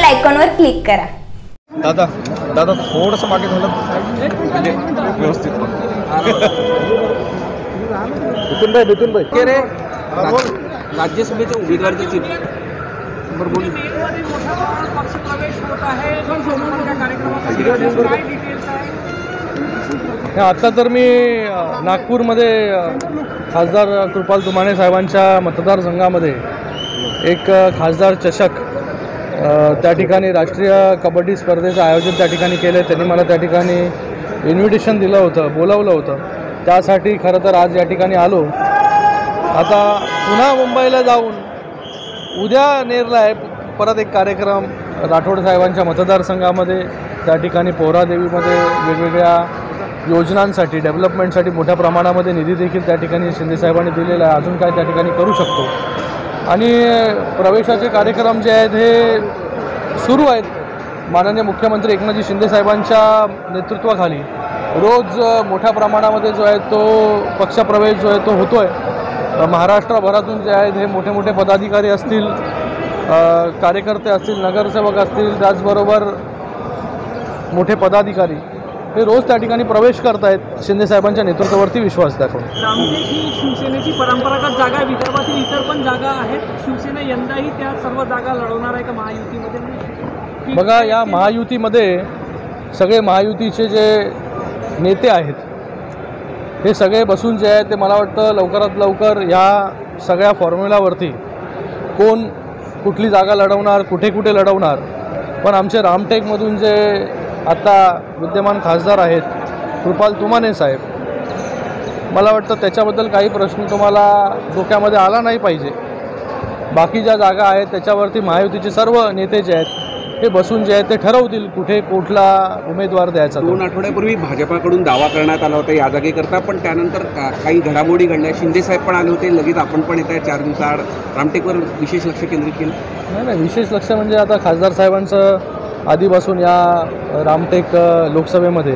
आयकॉनवर क्लिक करा। दादा दादा थोडंसं मागे झालं म्हणजे व्यवस्थित बितून भाई के रे राज्यसभेच्या उमेदवाराची चिन्ह आता तर मी नागपूरमध्ये खासदार कृपाल तुमाने साहेबांच्या मतदारसंघामध्ये एक खासदार चषक त्या ठिकाणी राष्ट्रीय कबड्डी स्पर्धेचं आयोजन त्या ठिकाणी केलं आहे। त्यांनी मला त्या ठिकाणी इन्व्हिटेशन दिलं होतं, बोलावलं होतं, त्यासाठी खरं तर आज या ठिकाणी आलो। आता पुन्हा मुंबईला जाऊन उद्या नेरला आहे परत एक कार्यक्रम राठोड साहेबांच्या मतदारसंघामध्ये, त्या ठिकाणी पोहरादेवीमध्ये वेगवेगळ्या योजनांसाठी डेव्हलपमेंटसाठी मोठ्या प्रमाणामध्ये निधी देखील त्या ठिकाणी शिंदेसाहेबांनी दिलेला आहे। अजून काय त्या ठिकाणी करू शकतो आणि प्रवेशाचे कार्यक्रम जे आहेत हे सुरू आहेत। माननीय मुख्यमंत्री एकनाथजी शिंदेसाहेबांच्या नेतृत्वाखाली रोज मोठ्या प्रमाणामध्ये जो आहे तो पक्षप्रवेश जो आहे तो होतो आहे। महाराष्ट्रभरातून जे आहेत हे मोठे मोठे पदाधिकारी असतील, कार्यकर्ते असतील, नगरसेवक असतील, त्याचबरोबर मोठे पदाधिकारी हे रोज त्या ठिकाणी प्रवेश करत आहेत शिंदेसाहेबांच्या नेतृत्वावरती विश्वास दाखवून। रामटेक ही शिवसेनेची परंपरागत जागा आहे, विदर्भातील इतर पण जागा आहेत, शिवसेना यंदाही त्या सर्व जागा लढवणार आहे का महायुतीमध्ये? बघा, या महायुतीमध्ये सगळे महायुतीचे जे नेते आहेत हे सगळे बसून जे आहेत ते मला वाटतं लवकरात लवकर या सगळ्या फॉर्म्युलावरती कोण कुठली जागा लढवणार, कुठे कुठे लढवणार, पण आमचे रामटेकमधून जे आता विद्यमान खासदार आहेत कृपाल तुमाने साहेब, मला वाटतं त्याच्याबद्दल काही प्रश्न तुम्हाला डोक्यामध्ये आला नाही पाहिजे। बाकी ज्या जागा आहेत त्याच्यावरती महायुतीचे सर्व नेते जे आहेत हे बसून जे आहेत ते ठरवतील कुठे कुठला उमेदवार द्यायचा। 2 आठवड्यापूर्वी भाजपाकडून दावा करण्यात आला होता या जागेकरता, पण त्यानंतर काही घडामोडी घडल्या, शिंदेसाहेब पण आले होते, लगेच आपण पण येत आहे 4 दिवसाआड, रामटेकवर विशेष लक्ष केंद्रित केलं? नाही, विशेष लक्ष म्हणजे आता खासदार साहेबांचं आधीपासून या रामटेक लोकसभेमध्ये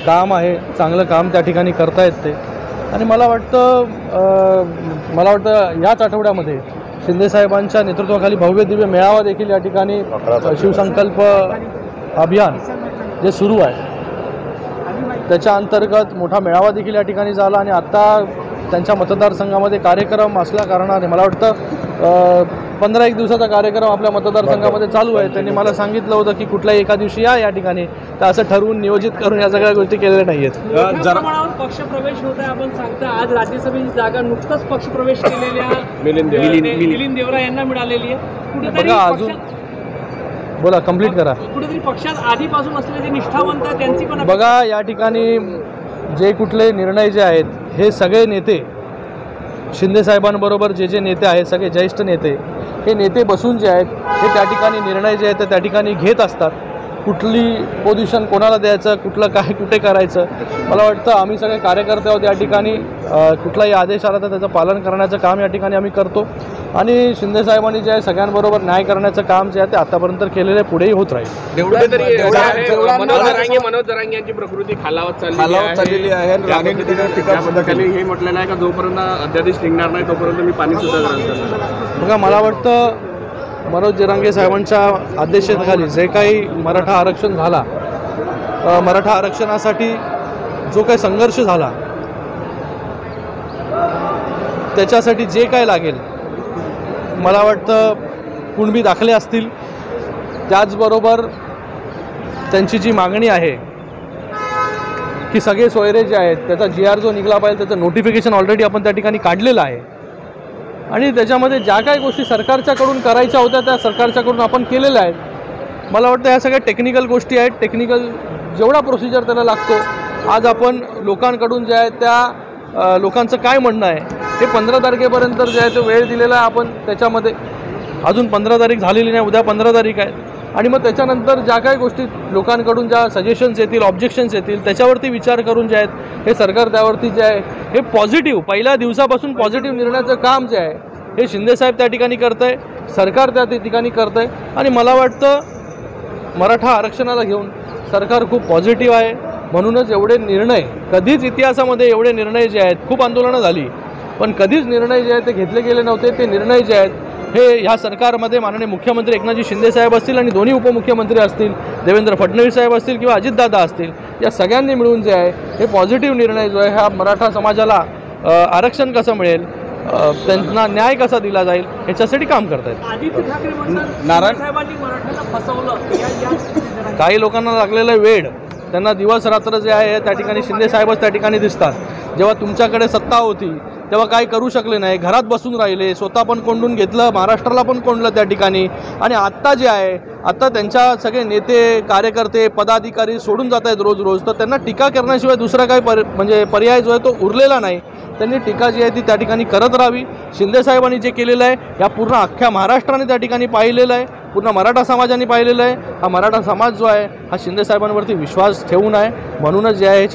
काम आहे, चांगलं काम त्या ठिकाणी करतायत ते, आणि मला वाटतं याच आठवड्यामध्ये शिंदेसाहेबांच्या नेतृत्वाखाली भव्य दिव्य मेळावा देखील या ठिकाणी शिवसंकल्प अभियान जे सुरू आहे त्याच्या अंतर्गत मोठा मेळावा देखील या ठिकाणी झाला, आणि आत्ता त्यांच्या मतदारसंघामध्ये कार्यक्रम असल्या कारणाने मला वाटतं 15-1 दिवसाचा कार्यक्रम आपल्या मतदारसंघामध्ये चालू आहे। त्यांनी मला सांगितलं होतं की कुठल्याही एका दिवशी या ठिकाणी, तर असं ठरवून नियोजित करून या सगळ्या गोष्टी केलेल्या नाही आहेत। प्रमाणावर पक्षप्रवेश होत आहे, आपण सांगता आज राज्यसभेची जागा नुकताच पक्षप्रवेश केलेल्या मिलिंद देवरा यांना मिळालेली आहे। बघा, अजून बोला, कंप्लीट करा। कुठेतरी पक्षात आधीपासून असलेले जे निष्ठावंत आहेत त्यांची पण बघा, या ठिकाणी जे कुठले निर्णय जे आहेत हे सगळे नेते शिंदेसाहेबांबरोबर जे नेते आहेत, सगळे ज्येष्ठ नेते, हे नेते बसून जे आहेत हे त्या ठिकाणी निर्णय जे आहेत ते त्या ठिकाणी घेत असतात। कुठली पोझिशन कोणाला द्यायचं, कुठलं काय कुठे करायचं, मला वाटतं आम्ही सगळे कार्यकर्ते आहोत या ठिकाणी, कुठलाही आदेश आला तर त्याचं पालन करण्याचं काम या ठिकाणी आम्ही करतो, आणि शिंदेसाहेबांनी जे आहे सगळ्यांबरोबर न्याय करण्याचं काम जे आहे ते आतापर्यंत केलेलं पुढेही होत राहील। मनोज जरांगे यांची प्रकृती खालावत चाललेली आहे, हे म्हटलेलं आहे का जोपर्यंत अध्यादेश निघणार नाही तोपर्यंत मी पाणी सुद्धा ग्रहण करणार। बघा, मला वाटतं मनोज जरांगे साहेबांच्या अध्यक्षतेखाली जे काही मराठा आरक्षण झाला, मराठा आरक्षणासाठी जो काही संघर्ष झाला त्याच्यासाठी जे काय लागेल, मला वाटतं कुणबी दाखले असतील, त्याचबरोबर त्यांची जी मागणी आहे की सगळे सोयरे जे आहेत त्याचा GR जो निघाला पाहिजे त्याचं नोटिफिकेशन ऑलरेडी आपण त्या ठिकाणी काढलेलं आहे, आणि त्याच्यामध्ये ज्या काही गोष्टी सरकारच्याकडून करायच्या होत्या त्या सरकारच्याकडून आपण केलेल्या आहेत। मला वाटतं ह्या सगळ्या टेक्निकल गोष्टी आहेत, टेक्निकल जेवढा प्रोसिजर त्याला लागतो, आज आपण लोकांकडून जे आहे त्या लोकांचं काय म्हणणं आहे हे 15 तारखेपर्यंत जे आहे तो वेळ दिलेला आहे आपण, त्याच्यामध्ये अजून 15 तारीख झालेली नाही, उद्या 15 तारीख आहे, आणि मग त्याच्यानंतर ज्या काही गोष्टी लोकांकडून ज्या सजेशन्स येतील, ऑब्जेक्शन्स येतील, त्याच्यावरती विचार करून जे आहेत हे सरकार त्यावरती जे आहे हे पॉझिटिव्ह पहिल्या दिवसापासून पॉझिटिव्ह निर्णयाचं काम जे आहे हे शिंदेसाहेब त्या ठिकाणी करत आहे, सरकार त्या ठिकाणी करत आहे, आणि मला वाटतं मराठा आरक्षणाला घेऊन सरकार खूप पॉझिटिव्ह आहे। म्हणूनच एवढे निर्णय कधीच इतिहासामध्ये एवढे निर्णय जे आहेत, खूप आंदोलनं झाली पण कधीच निर्णय जे आहेत ते घेतले गेले नव्हते। ते निर्णय जे आहेत हे ह्या सरकारमध्ये माननीय मुख्यमंत्री एकनाथजी शिंदे साहेब असतील आणि दोन्ही उपमुख्यमंत्री असतील, देवेंद्र फडणवीस साहेब असतील किंवा अजितदादा असतील, या सगळ्यांनी मिळून जे आहे हे पॉझिटिव्ह निर्णय जो आहे हा मराठा समाजाला आरक्षण कसं मिळेल, त्यांना न्याय कसा दिला जाईल याच्यासाठी काम करत आहेत. आदित्य ठाकरे म्हणतात नारायण साहेबांनी मराठ्यांना फसवलं. काही लोकांना लागलेलं वेड, त्यांना दिवस रात्र जे आहे त्या ठिकाणी शिंदे साहेबच त्या ठिकाणी दिसतात. जेव्हा तुमच्याकडे सत्ता होती तेव्हा काही करू शकले नाही, घरात बसून राहिले, स्वतः पण कोंडून घेतलं, महाराष्ट्राला पण कोंडलं त्या ठिकाणी. आणि आत्ता जे आहे, आता त्यांच्या सगळे नेते कार्यकर्ते पदाधिकारी सोडून जात आहेत रोज रोज, तर त्यांना टीका करण्याशिवाय दुसरा काही म्हणजे पर्याय जो आहे तो उरलेला नाही. त्यांनी टीका जी आहे ती त्या ठिकाणी करत राहावी. शिंदेसाहेबांनी जे केलेलं आहे या पूर्ण अख्ख्या महाराष्ट्राने त्या ठिकाणी पाहिलेलं आहे, पूर्ण मराठा समाजाने पाहिलेलं आहे. हा मराठा समाज जो आहे हा शिंदेसाहेबांवरती विश्वास ठेवून आहे. म्हणूनच जे आहे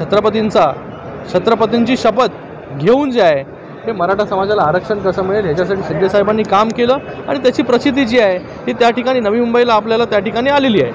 छत्रपतींची शपथ घेऊन जे आहे हे मराठा समाजाला आरक्षण कसं मिळेल याच्यासाठी शिंदेसाहेबांनी काम केलं आणि त्याची प्रसिद्धी जी आहे ती त्या ठिकाणी नवी मुंबईला आपल्याला त्या ठिकाणी आलेली आहे.